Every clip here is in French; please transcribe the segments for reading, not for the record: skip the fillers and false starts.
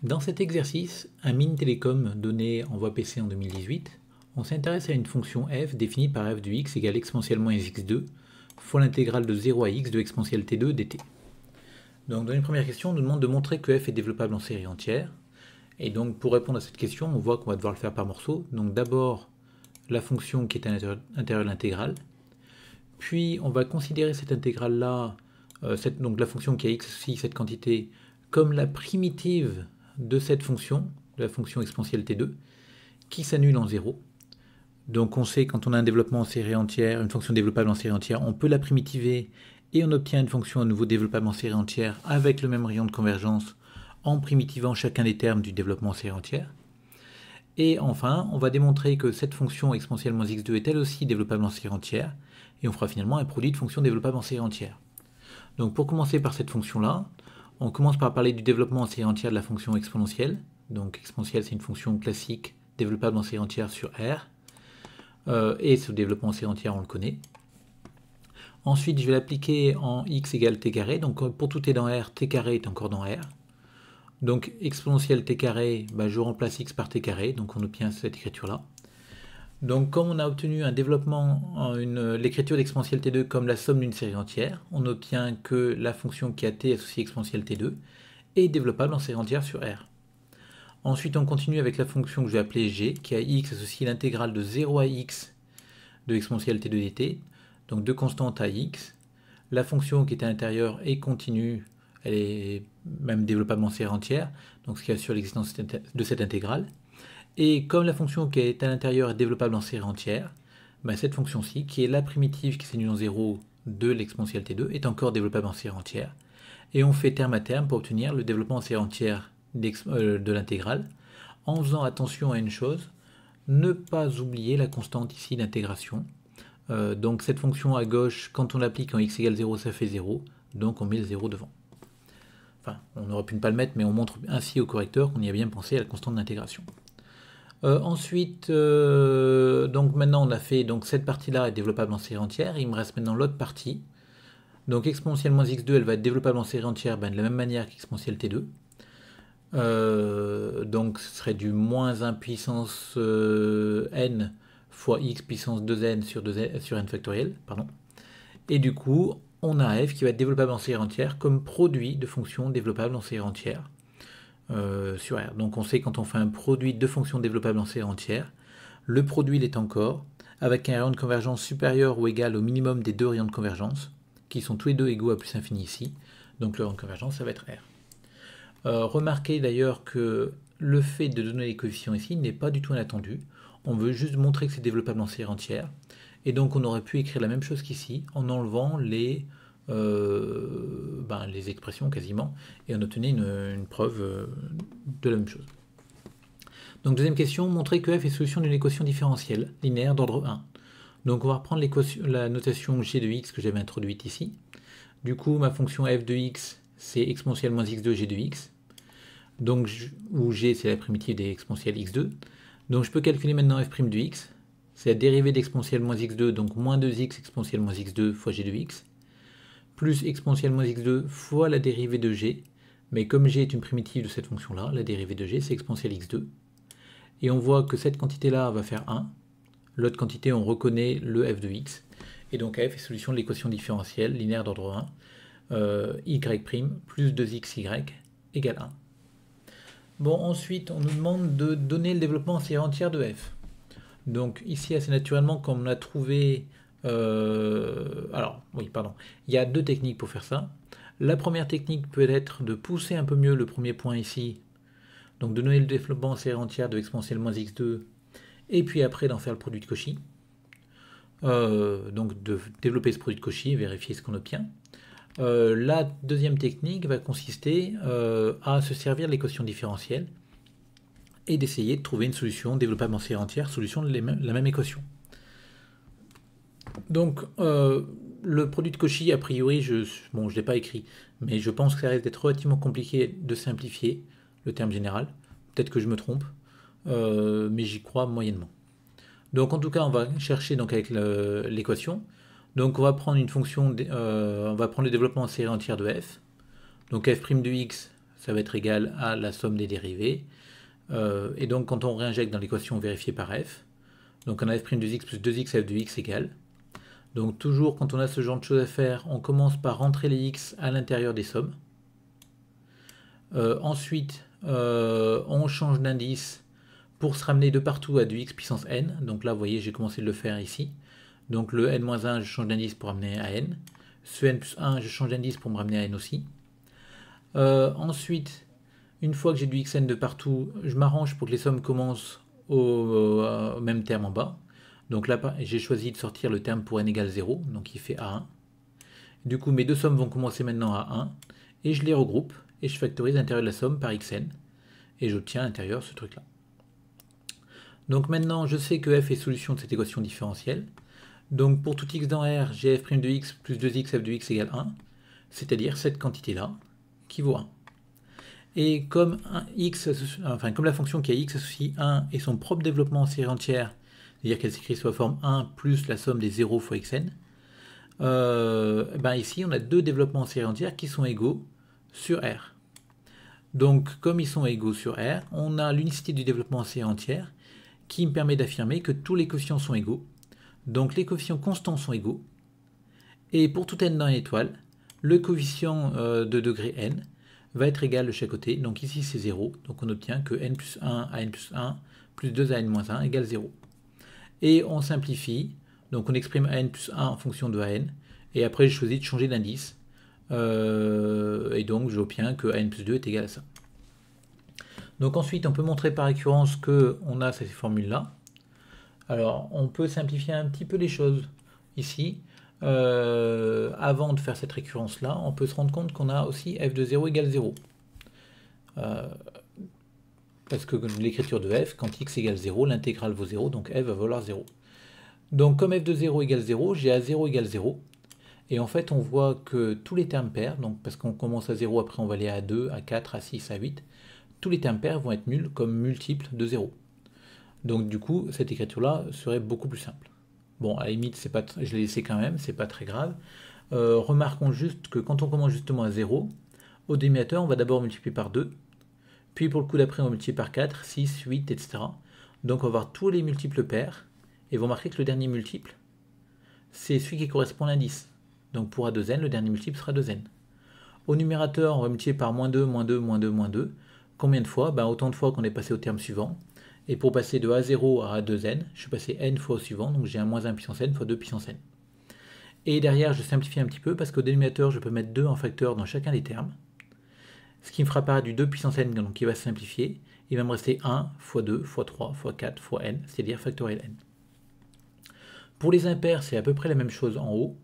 Dans cet exercice, un mini télécom donné en voie PC en 2018, on s'intéresse à une fonction f définie par f de x égale exponentielle moins x2 fois l'intégrale de 0 à x de exponentielle t2 dt. Donc dans une première question, on nous demande de montrer que f est développable en série entière. Et donc pour répondre à cette question, on voit qu'on va devoir le faire par morceaux. Donc d'abord la fonction qui est à l'intérieur de l'intégrale. Puis on va considérer cette intégrale-là, donc la fonction qui a x aussi, cette quantité, comme la primitive de cette fonction, de la fonction exponentielle t2, qui s'annule en 0. Donc on sait quand on a un développement en série entière, une fonction développable en série entière, on peut la primitiver et on obtient une fonction à nouveau développable en série entière avec le même rayon de convergence en primitivant chacun des termes du développement en série entière. Et enfin, on va démontrer que cette fonction exponentielle moins x2 est elle aussi développable en série entière, et on fera finalement un produit de fonctions développables en série entière. Donc pour commencer par cette fonction-là, on commence par parler du développement en série entière de la fonction exponentielle. Donc exponentielle, c'est une fonction classique développable en série entière sur R. Et ce développement en série entière, on le connaît. Ensuite, je vais l'appliquer en x égale t carré. Donc pour tout t dans R, t carré est encore dans R. Donc exponentielle t carré, je remplace x par t carré, donc on obtient cette écriture-là. Donc comme on a obtenu un développement, l'écriture d'exponentielle t2 comme la somme d'une série entière, on obtient que la fonction qui a t associée exponentielle t2 est développable en série entière sur R. Ensuite on continue avec la fonction que je vais appeler g, qui a x associée l'intégrale de 0 à x de exponentielle t2 dt, donc deux constantes à x. La fonction qui est à l'intérieur est continue, elle est même développable en série entière, donc ce qui assure l'existence de cette intégrale. Et comme la fonction qui est à l'intérieur est développable en série entière, cette fonction-ci, qui est la primitive qui s'annule en 0 de l'exponentielle t2, est encore développable en série entière. Et on fait terme à terme pour obtenir le développement en série entière de l'intégrale, en faisant attention à une chose, ne pas oublier la constante ici d'intégration. Donc cette fonction à gauche, quand on l'applique en x égale 0, ça fait 0, donc on met le 0 devant. Enfin, on aurait pu ne pas le mettre, mais on montre ainsi au correcteur qu'on y a bien pensé à la constante d'intégration. Ensuite, donc maintenant on a fait donc cette partie-là est développable en série entière. Il me reste maintenant l'autre partie. Donc exponentielle moins x2, elle va être développable en série entière de la même manière qu'exponentielle t2. Donc ce serait du moins 1 puissance n fois x puissance 2n sur n factoriel. Pardon. Et du coup, on a f qui va être développable en série entière comme produit de fonctions développables en série entière. Sur R. Donc on sait quand on fait un produit de fonctions développables en série entière, le produit l'est encore, avec un rayon de convergence supérieur ou égal au minimum des deux rayons de convergence, qui sont tous les deux égaux à plus infini ici, donc le rayon de convergence ça va être R. Remarquez d'ailleurs que le fait de donner les coefficients ici n'est pas du tout inattendu, on veut juste montrer que c'est développable en série entière, et donc on aurait pu écrire la même chose qu'ici, en enlevant les expressions quasiment, et on obtenait une preuve de la même chose. Donc deuxième question, montrer que f est solution d'une équation différentielle linéaire d'ordre 1. Donc on va reprendre la notation g de x que j'avais introduite ici. Du coup ma fonction f de x c'est exponentielle moins x2 g de x, donc, où g c'est la primitive des exponentielles x2. Donc je peux calculer maintenant f' de x, c'est la dérivée d'exponentielle moins x2, donc moins 2x exponentielle moins x2 fois g de x, plus exponentielle moins x2 fois la dérivée de g, mais comme g est une primitive de cette fonction-là, la dérivée de g c'est exponentielle x2. Et on voit que cette quantité-là va faire 1, l'autre quantité on reconnaît le f de x, et donc f est solution de l'équation différentielle linéaire d'ordre 1, y' plus 2xy égale 1. Bon, ensuite on nous demande de donner le développement en série entière de f. Donc ici assez naturellement comme on a trouvé... il y a deux techniques pour faire ça. La première technique peut être de pousser un peu mieux le premier point ici, donc de donner le développement en série entière de exponentielle moins x2, et puis après d'en faire le produit de Cauchy. Donc de développer ce produit de Cauchy et vérifier ce qu'on obtient. La deuxième technique va consister à se servir de l'équation différentielle et d'essayer de trouver une solution développable en série entière, solution de la même équation. Donc, le produit de Cauchy, a priori, je ne l'ai pas écrit, mais je pense que ça risque d'être relativement compliqué de simplifier le terme général. Peut-être que je me trompe, mais j'y crois moyennement. Donc, en tout cas, on va chercher donc, avec l'équation. Donc, on va prendre une fonction, on va prendre le développement en série entière de f. Donc, f' de x ça va être égal à la somme des dérivés. Et donc quand on réinjecte dans l'équation vérifiée par f, donc on a f' de x plus 2x f de x égale. Donc toujours quand on a ce genre de choses à faire, on commence par rentrer les x à l'intérieur des sommes. Ensuite, on change d'indice pour se ramener de partout à du x puissance n. Donc là, vous voyez, j'ai commencé de le faire ici. Donc le n-1, je change d'indice pour ramener à n. Ce n plus 1, je change d'indice pour me ramener à n aussi. Ensuite, une fois que j'ai du xn de partout, je m'arrange pour que les sommes commencent au même terme en bas. Donc là, j'ai choisi de sortir le terme pour n égale 0, donc il fait A1. Du coup, mes deux sommes vont commencer maintenant à 1, et je les regroupe, et je factorise l'intérieur de la somme par xn, et j'obtiens à l'intérieur ce truc-là. Donc maintenant, je sais que f est solution de cette équation différentielle. Donc pour tout x dans R, j'ai f' de x plus 2x f de x égale 1, c'est-à-dire cette quantité-là, qui vaut 1. Et comme, comme la fonction qui a x associe 1 et son propre développement en série entière, c'est-à-dire qu'elle s'écrit sous la forme 1 plus la somme des 0 fois xn, ici on a deux développements en série entière qui sont égaux sur R. Donc comme ils sont égaux sur R, on a l'unicité du développement en série entière qui me permet d'affirmer que tous les coefficients sont égaux. Donc les coefficients constants sont égaux. Et pour tout n dans une étoile, le coefficient de degré n va être égal de chaque côté. Donc ici c'est 0. Donc on obtient que n plus 1 à n plus 1 plus 2 à n moins 1 égale 0. Et on simplifie. Donc on exprime an plus 1 en fonction de an. Et après je choisis de changer d'indice. Et donc j'obtiens que an plus 2 est égal à ça. Donc ensuite on peut montrer par récurrence qu'on a ces formules-là. Alors on peut simplifier un petit peu les choses ici. Avant de faire cette récurrence-là, on peut se rendre compte qu'on a aussi f de 0 égale 0. Parce que l'écriture de f, quand x égale 0, l'intégrale vaut 0, donc f va valoir 0. Donc comme f de 0 égale 0, j'ai a0 égale 0. Et en fait, on voit que tous les termes pairs, donc parce qu'on commence à 0, après on va aller à 2, à 4, à 6, à 8, tous les termes pairs vont être nuls comme multiples de 0. Donc du coup, cette écriture-là serait beaucoup plus simple. Bon, à la limite, c'est pas je l'ai laissé quand même, c'est pas très grave. Remarquons juste que quand on commence justement à 0, au dénominateur, on va d'abord multiplier par 2, puis pour le coup d'après, on va multiplier par 4, 6, 8, etc. Donc on va voir tous les multiples pairs, et vous remarquez que le dernier multiple, c'est celui qui correspond à l'indice. Donc pour A2n, le dernier multiple sera 2n. Au numérateur, on va multiplier par moins 2, moins 2, moins 2, moins 2. Combien de fois? Autant de fois qu'on est passé au terme suivant. Et pour passer de A0 à A2n, je suis passé n fois au suivant, donc j'ai un moins 1 puissance n fois 2 puissance n. Et derrière, je simplifie un petit peu, parce qu'au dénominateur, je peux mettre 2 en facteur dans chacun des termes. Ce qui me fera apparaître du 2 puissance n, donc qui va se simplifier. Il va me rester 1 fois 2 fois 3 fois 4 fois n, c'est-à-dire factoriel n. Pour les impairs, c'est à peu près la même chose en haut.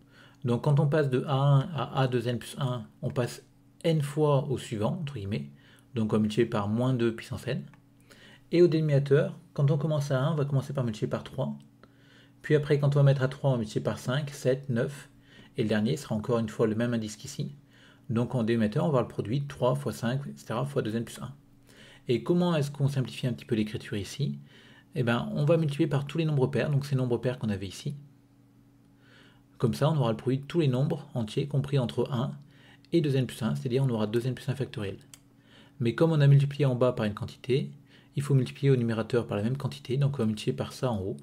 Donc quand on passe de A1 à A2n plus 1, on passe n fois au suivant, entre guillemets. Donc on va multiplier par moins 2 puissance n. Et au dénominateur, quand on commence à 1, on va commencer par multiplier par 3. Puis après, quand on va mettre à 3, on va multiplier par 5, 7, 9. Et le dernier sera encore une fois le même indice qu'ici. Donc en dénominateur, on va avoir le produit 3 fois 5, etc. fois 2n plus 1. Et comment est-ce qu'on simplifie un petit peu l'écriture ici? Eh bien, on va multiplier par tous les nombres pairs, donc ces nombres pairs qu'on avait ici. Comme ça, on aura le produit de tous les nombres entiers, compris entre 1 et 2n plus 1, c'est-à-dire on aura 2n plus 1 factoriel. Mais comme on a multiplié en bas par une quantité, il faut multiplier au numérateur par la même quantité, donc on va multiplier par ça en haut.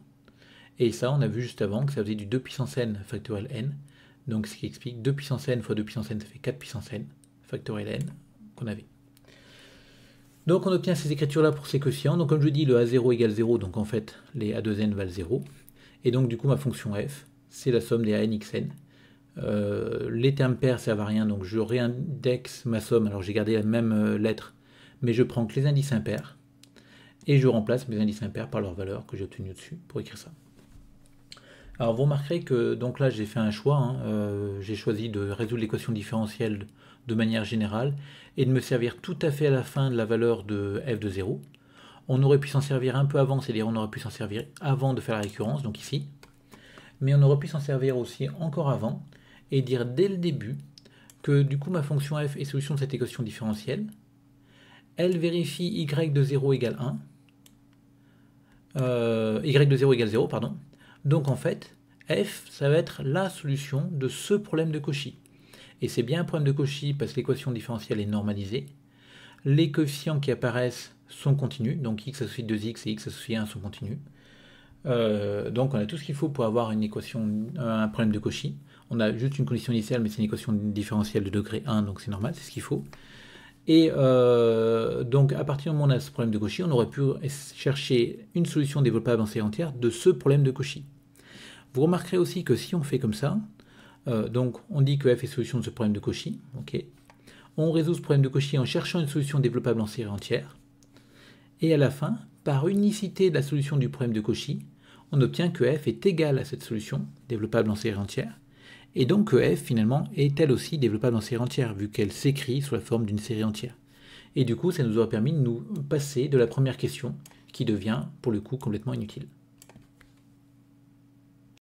Et ça, on a vu juste avant que ça faisait du 2 puissance n factoriel n, donc ce qui explique 2 puissance n fois 2 puissance n, ça fait 4 puissance n factoriel n qu'on avait. Donc on obtient ces écritures-là pour ces quotients. Donc comme je dis, le A0 égale 0, donc en fait les A2n valent 0. Et donc du coup ma fonction f, c'est la somme des ANXN. Les termes pairs servent à rien, donc je réindexe ma somme. Alors j'ai gardé la même lettre, mais je prends que les indices impairs. Et je remplace mes indices impairs par leur valeur que j'ai obtenue au-dessus pour écrire ça. Alors vous remarquerez que donc là j'ai fait un choix, j'ai choisi de résoudre l'équation différentielle de manière générale et de me servir tout à fait à la fin de la valeur de f de 0. On aurait pu s'en servir un peu avant, c'est-à-dire on aurait pu s'en servir avant de faire la récurrence, donc ici. Mais on aurait pu s'en servir aussi encore avant et dire dès le début que du coup ma fonction f est solution de cette équation différentielle. Elle vérifie y de 0 égale 1. Y de 0 égale 0, pardon. Donc en fait, f, ça va être la solution de ce problème de Cauchy. Et c'est bien un problème de Cauchy parce que l'équation différentielle est normalisée. Les coefficients qui apparaissent sont continus, donc x associé 2x et x associé 1 sont continus. Donc on a tout ce qu'il faut pour avoir une équation, un problème de Cauchy. On a juste une condition initiale, mais c'est une équation différentielle de degré 1, donc c'est normal, c'est ce qu'il faut. Et donc à partir du moment où on a ce problème de Cauchy, on aurait pu chercher une solution développable en série entière de ce problème de Cauchy. Vous remarquerez aussi que si on fait comme ça, donc on dit que f est solution de ce problème de Cauchy, ok. On résout ce problème de Cauchy en cherchant une solution développable en série entière, et à la fin, par unicité de la solution du problème de Cauchy, on obtient que f est égal à cette solution développable en série entière, et donc que f finalement est elle aussi développable en série entière, vu qu'elle s'écrit sous la forme d'une série entière. Et du coup, ça nous aura permis de nous passer de la première question, qui devient pour le coup complètement inutile.